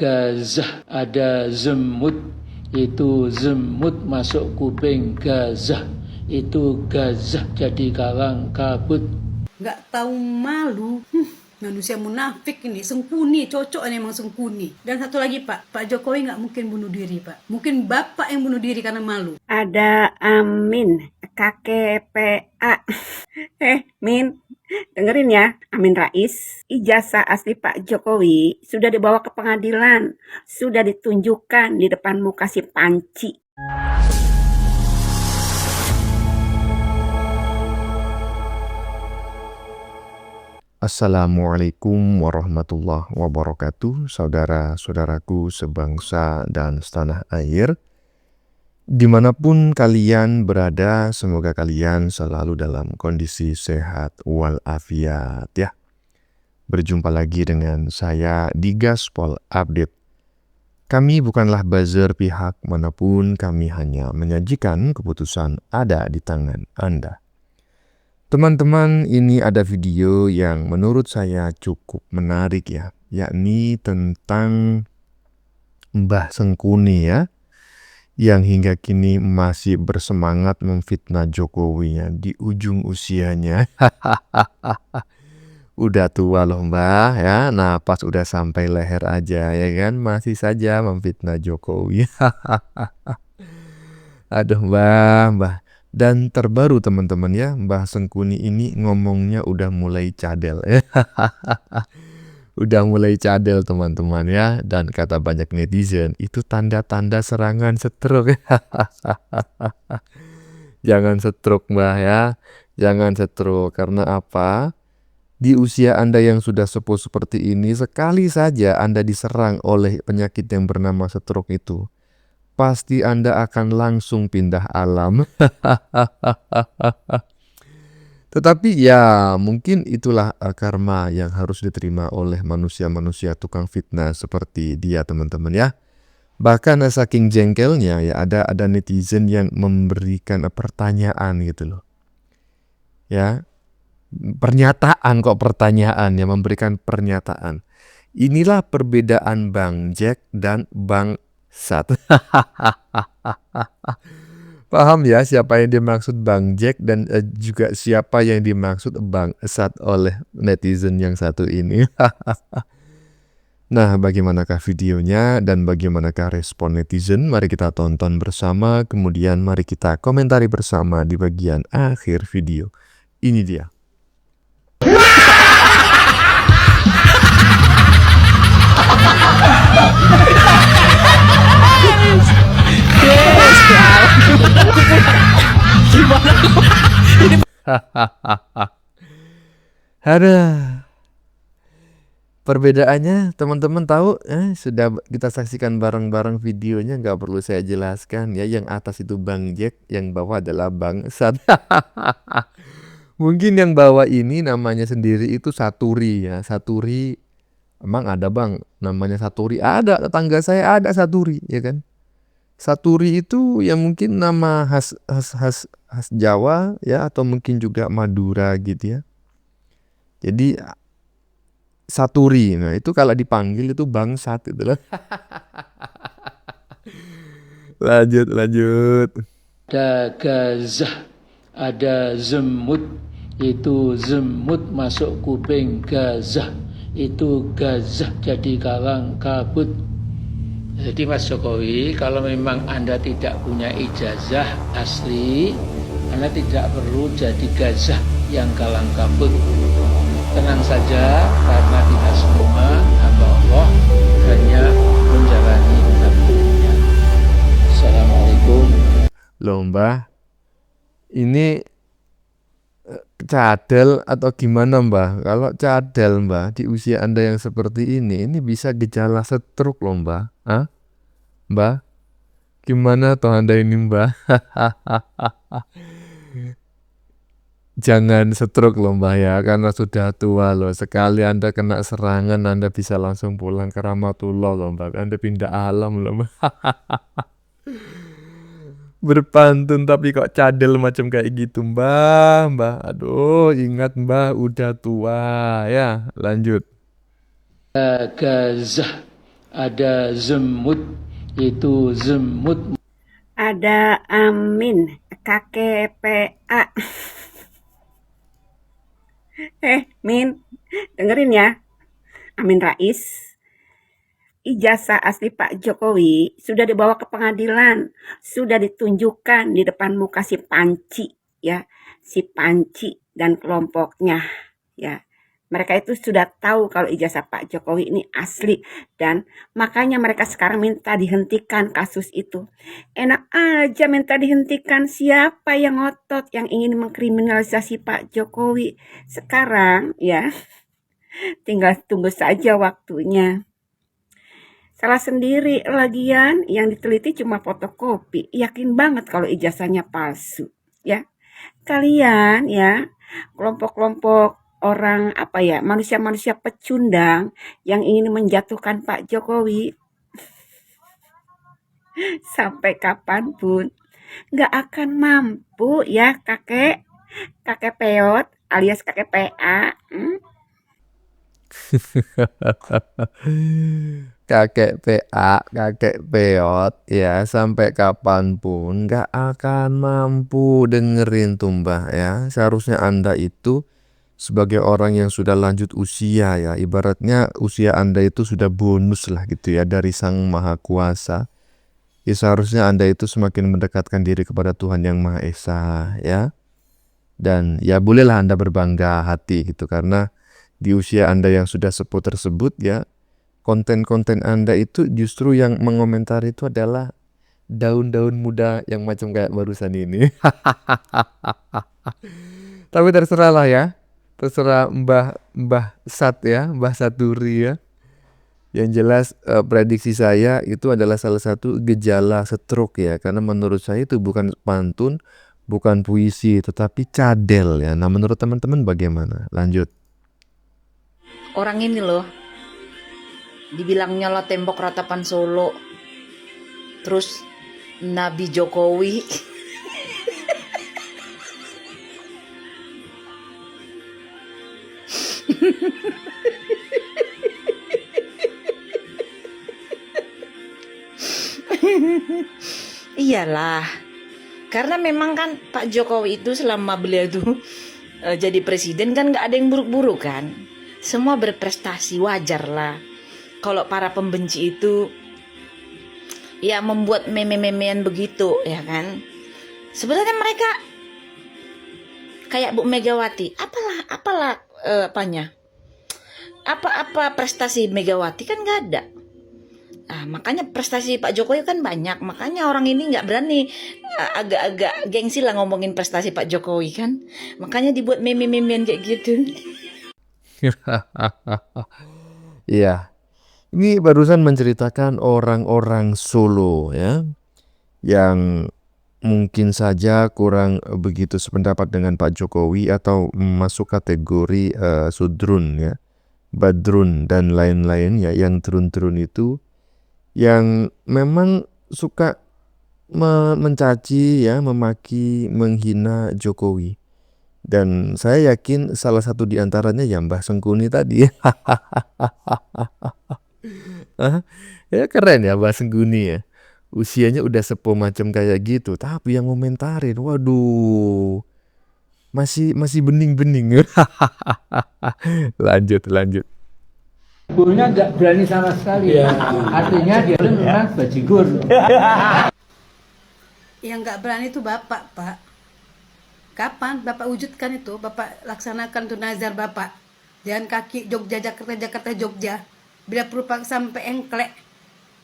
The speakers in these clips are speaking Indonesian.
gazah, ada zemut, itu zemut masuk kuping, gazah itu gazah jadi kalang kabut. Nggak tahu malu. Manusia munafik ini, sengkuni, cocok ini emang sengkuni. Dan satu lagi Pak Jokowi nggak mungkin bunuh diri Pak. Mungkin Bapak yang bunuh diri karena malu. Ada Amin, kakek PA. Min, dengerin ya, Amin Rais. Ijazah asli Pak Jokowi sudah dibawa ke pengadilan, sudah ditunjukkan di depan muka si Panci. Assalamualaikum warahmatullahi wabarakatuh, saudara-saudaraku sebangsa dan setanah air. Dimanapun kalian berada, semoga kalian selalu dalam kondisi sehat walafiat ya. Berjumpa lagi dengan saya di Gaspol Update. Kami bukanlah buzzer pihak manapun, kami hanya menyajikan keputusan ada di tangan Anda. Teman-teman, ini ada video yang menurut saya cukup menarik ya, yakni tentang Mbah Sengkuni ya, yang hingga kini masih bersemangat memfitnah Jokowi ya, di ujung usianya. Udah tua loh Mbah ya, napas udah sampai leher aja ya kan, masih saja memfitnah Jokowi. Aduh Mbah. Dan terbaru teman-teman ya, Mbah Sengkuni ini ngomongnya udah mulai cadel ya. Udah mulai cadel teman-teman ya. Dan kata banyak netizen, itu tanda-tanda serangan stroke. Jangan stroke Mbah ya. Jangan stroke, karena apa? Di usia Anda yang sudah sepuh seperti ini, sekali saja Anda diserang oleh penyakit yang bernama stroke itu, pasti Anda akan langsung pindah alam. Tetapi ya mungkin itulah karma yang harus diterima oleh manusia-manusia tukang fitnah seperti dia teman-teman ya. Bahkan saking jengkelnya ya ada netizen yang memberikan pertanyaan gitu loh. Ya, pernyataan kok pertanyaan ya, memberikan pernyataan. Inilah perbedaan Bang Jack dan Bang Sat. Paham ya siapa yang dimaksud Bang Jack dan juga siapa yang dimaksud Bang Sat oleh netizen yang satu ini. Nah, bagaimanakah videonya dan bagaimanakah respon netizen? Mari kita tonton bersama, kemudian mari kita komentari bersama di bagian akhir video. Ini dia. Ada perbedaannya teman-teman tahu sudah kita saksikan bareng-bareng videonya, nggak perlu saya jelaskan ya. Yang atas itu Bang Jack, yang bawah adalah Bang Sat. Mungkin yang bawah ini namanya sendiri itu Saturi ya. Saturi, emang ada Bang namanya Saturi? Ada, tetangga saya ada Saturi ya kan. Saturi itu ya mungkin nama khas Jawa ya, atau mungkin juga Madura gitu ya. Jadi Saturi, nah itu kalau dipanggil itu bangsat gitu loh. Lanjut. Ada gazah, ada zemut, itu zemut masuk kuping, gazah itu gazah jadi kalang kabut. Jadi Mas Jokowi, kalau memang Anda tidak punya ijazah asli, Anda tidak perlu jadi gazah yang kalang kabut. Tenang saja, karena kita semua hamba Allah hanya menjalani takdirnya. Assalamualaikum. Lomba ini cadel atau gimana Mbah? Kalau cadel Mbah di usia Anda yang seperti ini bisa gejala stroke loh Mbah. Hah? Mbah? Gimana toh Anda ini Mbah? Jangan stroke loh Mbah ya, karena sudah tua loh. Sekali Anda kena serangan, Anda bisa langsung pulang ke rahmatullah loh Mbah. Anda pindah alam loh Mbah. Berpantun tapi kok cadel macam kayak gitu Mbah. Aduh, ingat Mbah udah tua ya. Lanjut. Gazah, ada zemut, itu zemut. Ada Amin, kakek PA. Min, dengerin ya. Amin Rais, ijazah asli Pak Jokowi sudah dibawa ke pengadilan, sudah ditunjukkan di depan muka si Panci, ya, si Panci dan kelompoknya, ya. Mereka itu sudah tahu kalau ijazah Pak Jokowi ini asli dan makanya mereka sekarang minta dihentikan kasus itu. Enak aja minta dihentikan, siapa yang ngotot yang ingin mengkriminalisasi Pak Jokowi. Sekarang ya tinggal tunggu saja waktunya. Salah sendiri lagian, yang diteliti cuma fotokopi. Yakin banget kalau ijazahnya palsu, ya. Kalian ya, kelompok-kelompok orang manusia-manusia pecundang yang ingin menjatuhkan Pak Jokowi sampai kapanpun nggak akan mampu ya kakek peot alias kakek PA. Kakek PA, kakek peot, ya sampai kapanpun nggak akan mampu dengerin tumbah ya. Seharusnya Anda itu sebagai orang yang sudah lanjut usia ya, ibaratnya usia Anda itu sudah bonus lah gitu ya dari Sang Maha Kuasa. Ya seharusnya Anda itu semakin mendekatkan diri kepada Tuhan Yang Maha Esa ya. Dan ya bolehlah Anda berbangga hati gitu karena di usia Anda yang sudah sepuh tersebut ya, konten-konten Anda itu justru yang mengomentari itu adalah daun-daun muda yang macam kayak barusan ini. Tapi terserah lah ya. Terserah Mbah Sat ya, Mbah Saturi ya. Yang jelas prediksi saya itu adalah salah satu gejala stroke ya. Karena menurut saya itu bukan pantun, bukan puisi, tetapi cadel ya. Nah menurut teman-teman bagaimana? Lanjut. Orang ini loh, dibilangnya lah tembok ratapan Solo. Terus Nabi Jokowi. Iyalah, karena memang kan Pak Jokowi itu selama beliau itu jadi presiden kan nggak ada yang buruk-buruk kan. Semua berprestasi, wajar lah. Kalau para pembenci itu ya membuat meme-memean begitu ya kan. Sebenarnya mereka kayak Bu Megawati, apalah apa prestasi Megawati kan nggak ada. Makanya prestasi Pak Jokowi kan banyak. Makanya orang ini nggak berani, agak-agak gengsi lah ngomongin prestasi Pak Jokowi kan. Makanya dibuat meme-memean kayak gitu. Iya. Ini barusan menceritakan orang-orang Solo ya, yang mungkin saja kurang begitu sependapat dengan Pak Jokowi atau masuk kategori sudrun ya, badrun dan lain-lain ya, yang turun-turun itu yang memang suka mencaci ya, memaki, menghina Jokowi. Dan saya yakin salah satu di antaranya ya Mbah Sengkuni tadi. Ya keren ya Mbah Sengkuni ya. Usianya udah sepuh macam kayak gitu, tapi yang komentarin, waduh, masih bening-bening. Lanjut. Gurunya nggak berani sama sekali. Artinya dia memang bajigur. Yang nggak berani itu bapak, Pak. Kapan bapak wujudkan itu? Bapak laksanakan tuh nazar bapak. Jalan kaki Jogja, Jakarta, Jogja. Bila perlu sampai engklek.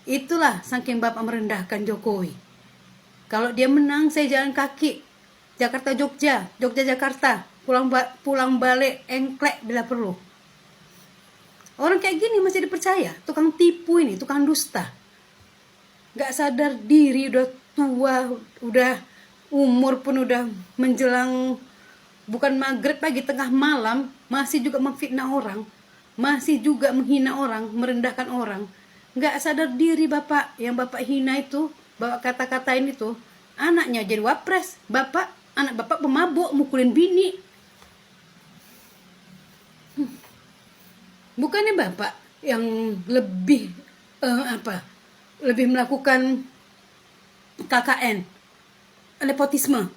Itulah saking bapak merendahkan Jokowi. Kalau dia menang, saya jalan kaki Jakarta, Jogja, Jakarta. Pulang balik engklek bila perlu. Orang kayak gini masih dipercaya. Tukang tipu ini, tukang dusta. Gak sadar diri, udah tua, udah umur pun udah menjelang bukan maghrib pagi, tengah malam, masih juga memfitnah orang, masih juga menghina orang, merendahkan orang. Gak sadar diri bapak. Yang bapak hina itu, bapak kata-katain itu, anaknya jadi wapres. Anak bapak pemabuk, mukulin bini. Bukannya bapak yang lebih lebih melakukan KKN, nepotisme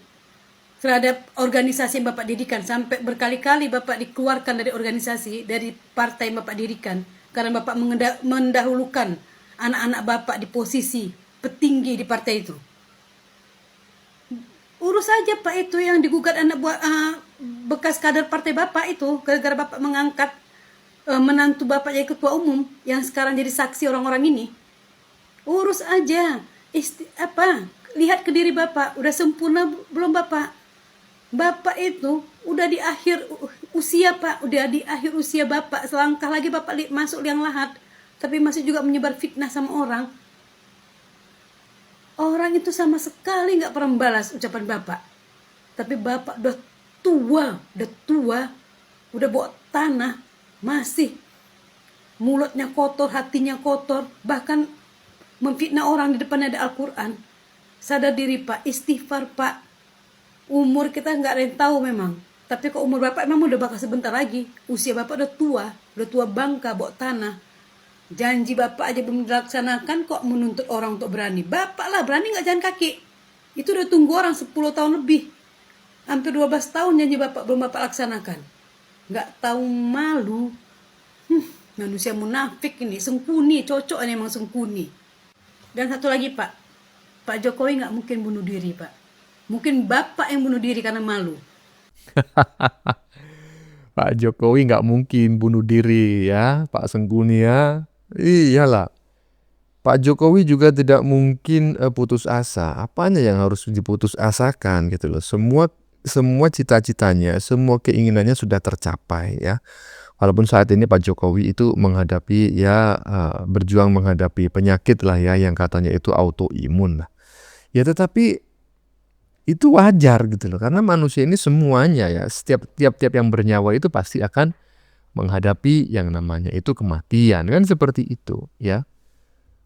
terhadap organisasi yang Bapak dirikan, sampai berkali-kali Bapak dikeluarkan dari organisasi, dari partai yang Bapak dirikan karena Bapak mendahulukan anak-anak Bapak di posisi petinggi di partai itu. Urus saja Pak itu yang digugat anak buah bekas kader partai Bapak itu, gara-gara Bapak mengangkat menantu Bapak jadi ketua umum yang sekarang jadi saksi orang-orang ini. Urus aja. Lihat ke diri Bapak, udah sempurna belum Bapak? Bapak itu udah di akhir usia Pak, udah di akhir usia Bapak, selangkah lagi Bapak masuk liang lahat, tapi masih juga menyebar fitnah sama orang. Orang itu sama sekali nggak pernah membalas ucapan Bapak. Tapi Bapak udah tua, udah bawa tanah, masih mulutnya kotor, hatinya kotor, bahkan memfitnah orang di depan ada Al-Quran. Sadar diri Pak, istighfar Pak. Umur kita nggak ada yang tahu memang. Tapi kok umur Bapak memang udah bakal sebentar lagi. Usia Bapak udah tua bangka, bawa tanah. Janji Bapak aja belum dilaksanakan kok menuntut orang untuk berani. Bapak lah berani nggak jalan kaki. Itu udah tunggu orang 10 tahun lebih. Hampir 12 tahun janji Bapak belum Bapak laksanakan. Nggak tahu malu. Manusia munafik ini, sengkuni, cocok ini emang sengkuni. Dan satu lagi Pak Jokowi nggak mungkin bunuh diri Pak. Mungkin Bapak yang bunuh diri karena malu. Pak Jokowi nggak mungkin bunuh diri ya, Pak Sengkuni ya. Iyalah. Pak Jokowi juga tidak mungkin putus asa. Apanya yang harus diputus asakan gitu loh. Semua cita-citanya, semua keinginannya sudah tercapai ya. Walaupun saat ini Pak Jokowi itu menghadapi berjuang menghadapi penyakit lah ya yang katanya itu autoimun lah. Ya tetapi itu wajar gitu loh, karena manusia ini semuanya ya, tiap yang bernyawa itu pasti akan menghadapi yang namanya itu kematian, kan seperti itu ya.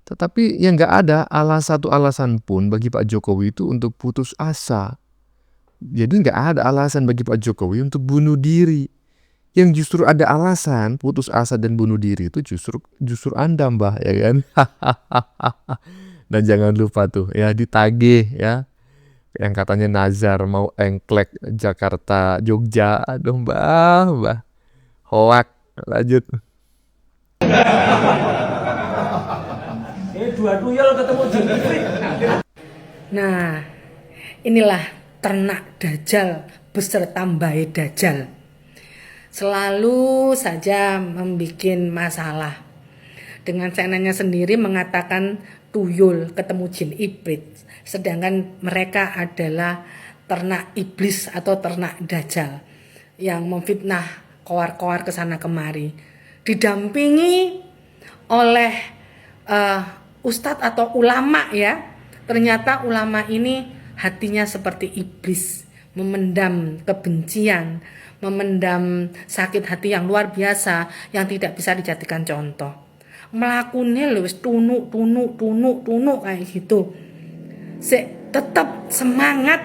Tetapi yang nggak ada satu alasan pun bagi Pak Jokowi itu untuk putus asa. Jadi nggak ada alasan bagi Pak Jokowi untuk bunuh diri. Yang justru ada alasan putus asa dan bunuh diri itu justru Anda Mbah ya kan. Dan jangan lupa tuh ya ditagih ya. Yang katanya nazar mau engklek Jakarta Jogja, aduh mbah hoak. Lanjut. Dua tuyul ketemu jengkrik. Nah, inilah ternak Dajjal beserta Mbae Dajjal. Selalu saja membuat masalah. Dengan senanya sendiri mengatakan tuyul ketemu jin iblis. Sedangkan mereka adalah ternak iblis atau ternak Dajjal yang memfitnah koar-koar kesana kemari. Didampingi oleh ustadz atau ulama ya. Ternyata ulama ini hatinya seperti iblis, memendam kebencian, memendam sakit hati yang luar biasa yang tidak bisa dijadikan contoh. Melakukannya wis tunuk kayak gitu. Tetap semangat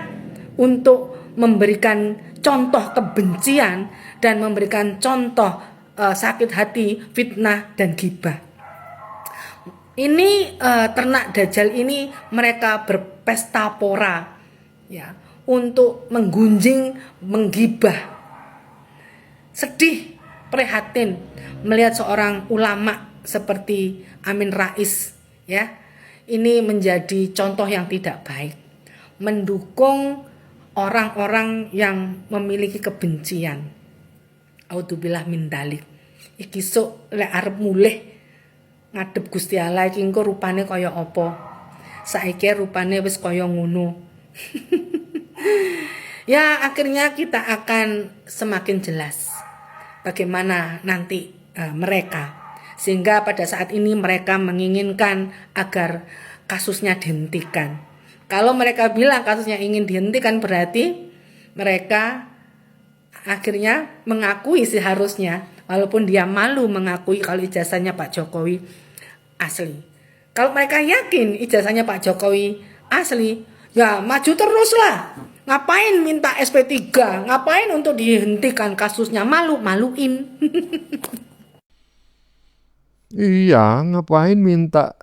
untuk memberikan contoh kebencian dan memberikan contoh sakit hati, fitnah dan gibah. Ini ternak Dajjal ini mereka berpesta pora ya untuk menggunjing, menggibah. Sedih, prihatin melihat seorang ulama seperti Amin Rais ya. Ini menjadi contoh yang tidak baik. Mendukung orang-orang yang memiliki kebencian. Auzubillah min dzalik. Iki sok lek arep mulih ngadep Gusti Allah iki engko rupane kaya apa? Saiki rupane wis kaya ngono. Ya, akhirnya kita akan semakin jelas bagaimana nanti mereka. Sehingga pada saat ini mereka menginginkan agar kasusnya dihentikan. Kalau mereka bilang kasusnya ingin dihentikan berarti mereka akhirnya mengakui seharusnya. Walaupun dia malu mengakui kalau ijazahnya Pak Jokowi asli. Kalau mereka yakin ijazahnya Pak Jokowi asli, ya maju terus lah. Ngapain minta SP3? Ngapain untuk dihentikan kasusnya? Maluin. Iya, ngapain minta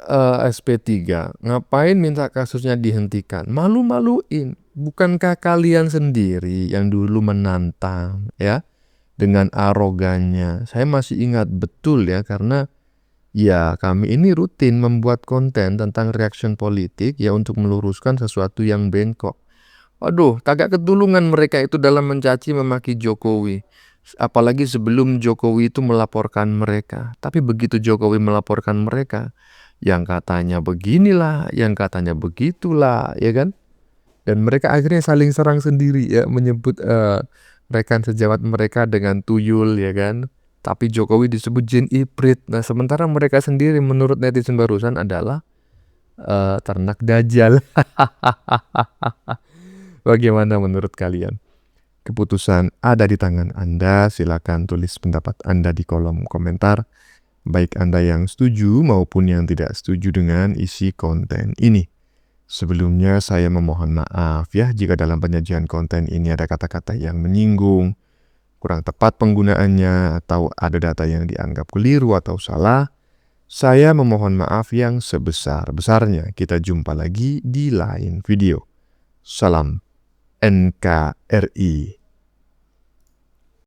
SP3? Ngapain minta kasusnya dihentikan? Malu-maluin. Bukankah kalian sendiri yang dulu menantang ya dengan arogannya? Saya masih ingat betul ya, karena ya kami ini rutin membuat konten tentang reaction politik ya untuk meluruskan sesuatu yang bengkok. Aduh, kagak ketulungan mereka itu dalam mencaci memaki Jokowi. Apalagi sebelum Jokowi itu melaporkan mereka. Tapi begitu Jokowi melaporkan mereka, yang katanya beginilah, yang katanya begitulah, ya kan? Dan mereka akhirnya saling serang sendiri ya, menyebut rekan sejawat mereka dengan tuyul, ya kan? Tapi Jokowi disebut jin iprit. Nah, sementara mereka sendiri menurut netizen barusan adalah ternak dajjal. Bagaimana menurut kalian? Keputusan ada di tangan Anda. Silakan tulis pendapat Anda di kolom komentar, baik Anda yang setuju maupun yang tidak setuju dengan isi konten ini. Sebelumnya saya memohon maaf ya jika dalam penyajian konten ini ada kata-kata yang menyinggung, kurang tepat penggunaannya, atau ada data yang dianggap keliru atau salah. Saya memohon maaf yang sebesar-besarnya. Kita jumpa lagi di lain video. Salam NKRI.